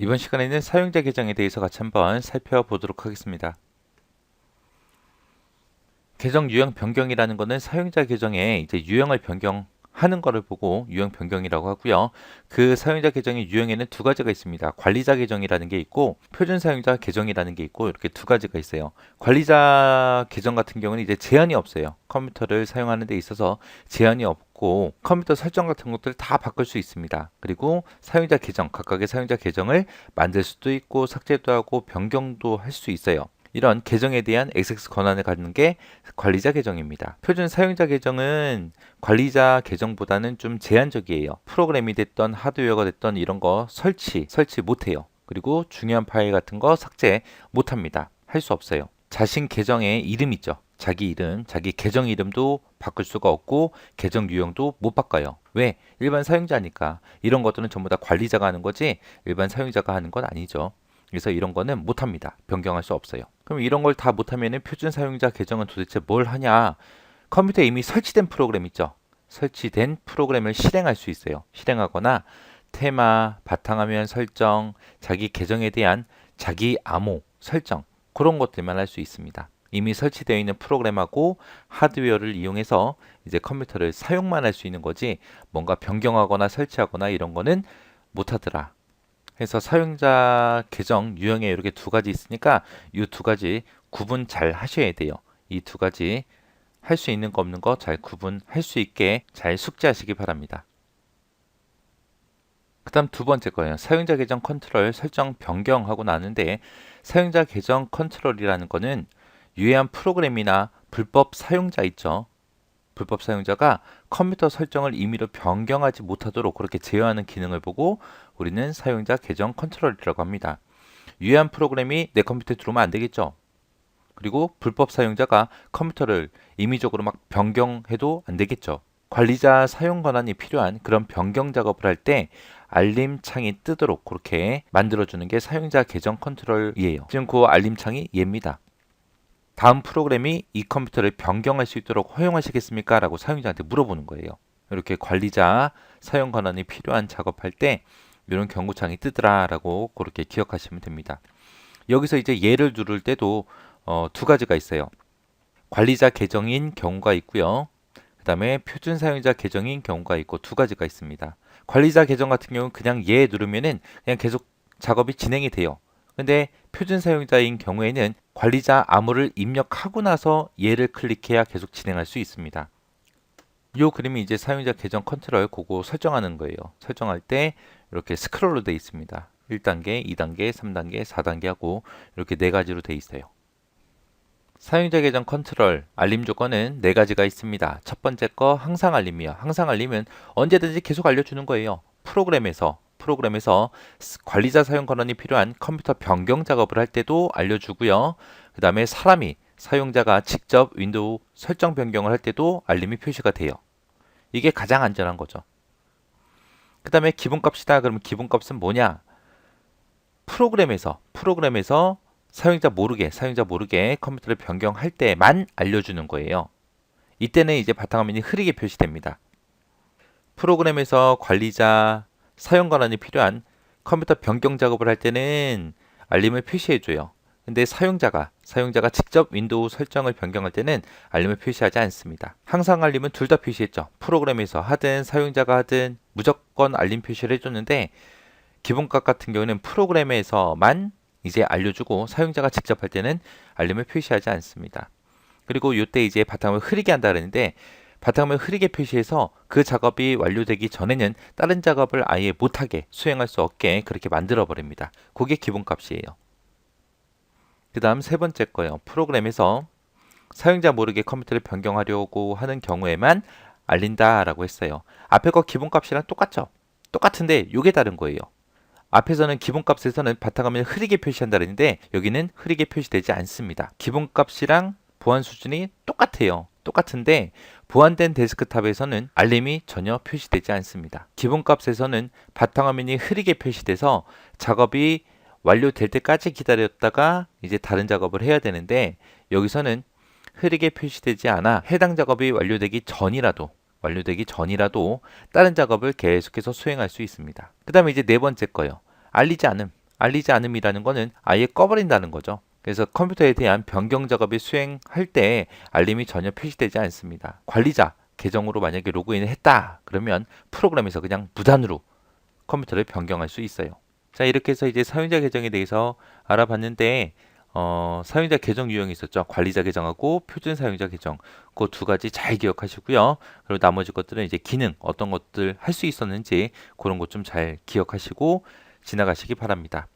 이번 시간에는 사용자 계정에 대해서 같이 한번 살펴보도록 하겠습니다. 계정 유형 변경이라는 것은 사용자 계정에 이제 유형을 변경하는 것을 보고 유형 변경이라고 하고요. 그 사용자 계정의 유형에는 두 가지가 있습니다. 관리자 계정이라는 게 있고 표준 사용자 계정이라는 게 있고 이렇게 두 가지가 있어요. 관리자 계정 같은 경우는 이제 제한이 없어요. 컴퓨터를 사용하는 데 있어서 제한이 없고 컴퓨터 설정 같은 것들 다 바꿀 수 있습니다. 그리고 사용자 계정, 각각의 사용자 계정을 만들 수도 있고 삭제도 하고 변경도 할 수 있어요. 이런 계정에 대한 액세스 권한을 갖는 게 관리자 계정입니다. 표준 사용자 계정은 관리자 계정보다는 좀 제한적이에요. 프로그램이 됐던 하드웨어가 됐던 이런 거 설치 못해요. 그리고 중요한 파일 같은 거 삭제 못합니다. 할 수 없어요. 자신 계정의 이름 있죠. 자기 이름, 자기 계정 이름도 바꿀 수가 없고 계정 유형도 못 바꿔요. 왜? 일반 사용자니까. 이런 것들은 전부 다 관리자가 하는 거지 일반 사용자가 하는 건 아니죠. 그래서 이런 거는 못합니다. 변경할 수 없어요. 그럼 이런 걸 다 못하면 표준 사용자 계정은 도대체 뭘 하냐? 컴퓨터에 이미 설치된 프로그램 있죠. 설치된 프로그램을 실행할 수 있어요. 실행하거나 테마, 바탕화면 설정, 자기 계정에 대한 자기 암호 설정 그런 것들만 할 수 있습니다. 이미 설치되어 있는 프로그램하고 하드웨어를 이용해서 이제 컴퓨터를 사용만 할 수 있는 거지 뭔가 변경하거나 설치하거나 이런 거는 못하더라. 해서 사용자 계정 유형에 이렇게 두 가지 있으니까 이 두 가지 구분 잘 하셔야 돼요. 이 두 가지 할 수 있는 거 없는 거 잘 구분할 수 있게 잘 숙지하시기 바랍니다. 그 다음 두 번째 거예요. 사용자 계정 컨트롤 설정 변경하고 나는데 사용자 계정 컨트롤이라는 거는 유해한 프로그램이나 불법 사용자 있죠. 불법 사용자가 컴퓨터 설정을 임의로 변경하지 못하도록 그렇게 제어하는 기능을 보고 우리는 사용자 계정 컨트롤이라고 합니다. 유해한 프로그램이 내 컴퓨터에 들어오면 안 되겠죠. 그리고 불법 사용자가 컴퓨터를 임의적으로 막 변경해도 안 되겠죠. 관리자 사용 권한이 필요한 그런 변경 작업을 할 때 알림 창이 뜨도록 그렇게 만들어주는 게 사용자 계정 컨트롤이에요. 지금 그 알림 창이 얘입니다. 다음 프로그램이 이 컴퓨터를 변경할 수 있도록 허용하시겠습니까? 라고 사용자한테 물어보는 거예요. 이렇게 관리자 사용 권한이 필요한 작업할 때 이런 경고창이 뜨더라 라고 그렇게 기억하시면 됩니다. 여기서 이제 예를 누를 때도 두 가지가 있어요. 관리자 계정인 경우가 있고요. 그 다음에 표준 사용자 계정인 경우가 있고 두 가지가 있습니다. 관리자 계정 같은 경우는 그냥 예 누르면은 그냥 계속 작업이 진행이 돼요. 근데 표준 사용자인 경우에는 관리자 암호를 입력하고 나서 얘를 클릭해야 계속 진행할 수 있습니다. 이 그림이 이제 사용자 계정 컨트롤 그거 설정하는 거예요. 설정할 때 이렇게 스크롤로 되어 있습니다. 1단계, 2단계, 3단계, 4단계 하고 이렇게 네 가지로 되어 있어요. 사용자 계정 컨트롤 알림 조건은 네 가지가 있습니다. 첫 번째 거 항상 알림이요. 항상 알림은 언제든지 계속 알려주는 거예요. 프로그램에서 관리자 사용 권한이 필요한 컴퓨터 변경 작업을 할 때도 알려주고요. 그 다음에 사용자가 직접 윈도우 설정 변경을 할 때도 알림이 표시가 돼요. 이게 가장 안전한 거죠. 그 다음에 기본값이다. 그러면 기본값은 뭐냐? 프로그램에서 사용자 모르게 컴퓨터를 변경할 때만 알려주는 거예요. 이때는 이제 바탕화면이 흐리게 표시됩니다. 프로그램에서 관리자 사용 권한이 필요한 컴퓨터 변경 작업을 할 때는 알림을 표시해줘요. 근데 사용자가 직접 윈도우 설정을 변경할 때는 알림을 표시하지 않습니다. 항상 알림은 둘 다 표시했죠. 프로그램에서 하든 사용자가 하든 무조건 알림 표시를 해줬는데 기본값 같은 경우는 프로그램에서만 이제 알려주고 사용자가 직접 할 때는 알림을 표시하지 않습니다. 그리고 이때 이제 바탕을 흐리게 한다 그랬는데 바탕을 흐리게 표시해서 그 작업이 완료되기 전에는 다른 작업을 아예 못하게 수행할 수 없게 그렇게 만들어 버립니다. 그게 기본값이에요. 그 다음 세 번째 거요. 프로그램에서 사용자 모르게 컴퓨터를 변경하려고 하는 경우에만 알린다라고 했어요. 앞에 거 기본값이랑 똑같죠? 똑같은데 이게 다른 거예요. 앞에서는 기본값에서는 바탕화면을 흐리게 표시한다 그랬는데 여기는 흐리게 표시되지 않습니다. 기본값이랑 보안 수준이 똑같아요. 똑같은데 보안된 데스크탑에서는 알림이 전혀 표시되지 않습니다. 기본값에서는 바탕화면이 흐리게 표시돼서 작업이 완료될 때까지 기다렸다가 이제 다른 작업을 해야 되는데 여기서는 흐리게 표시되지 않아 해당 작업이 완료되기 전이라도 다른 작업을 계속해서 수행할 수 있습니다. 그 다음에 이제 네 번째 거요. 알리지 않음. 알리지 않음이라는 거는 아예 꺼버린다는 거죠. 그래서 컴퓨터에 대한 변경 작업을 수행할 때 알림이 전혀 표시되지 않습니다. 관리자 계정으로 만약에 로그인을 했다 그러면 프로그램에서 그냥 무단으로 컴퓨터를 변경할 수 있어요. 자, 이렇게 해서 이제 사용자 계정에 대해서 알아봤는데 사용자 계정 유형이 있었죠. 관리자 계정하고 표준 사용자 계정. 그 두 가지 잘 기억하시고요. 그리고 나머지 것들은 이제 기능 어떤 것들 할 수 있었는지 그런 것 좀 잘 기억하시고 지나가시기 바랍니다.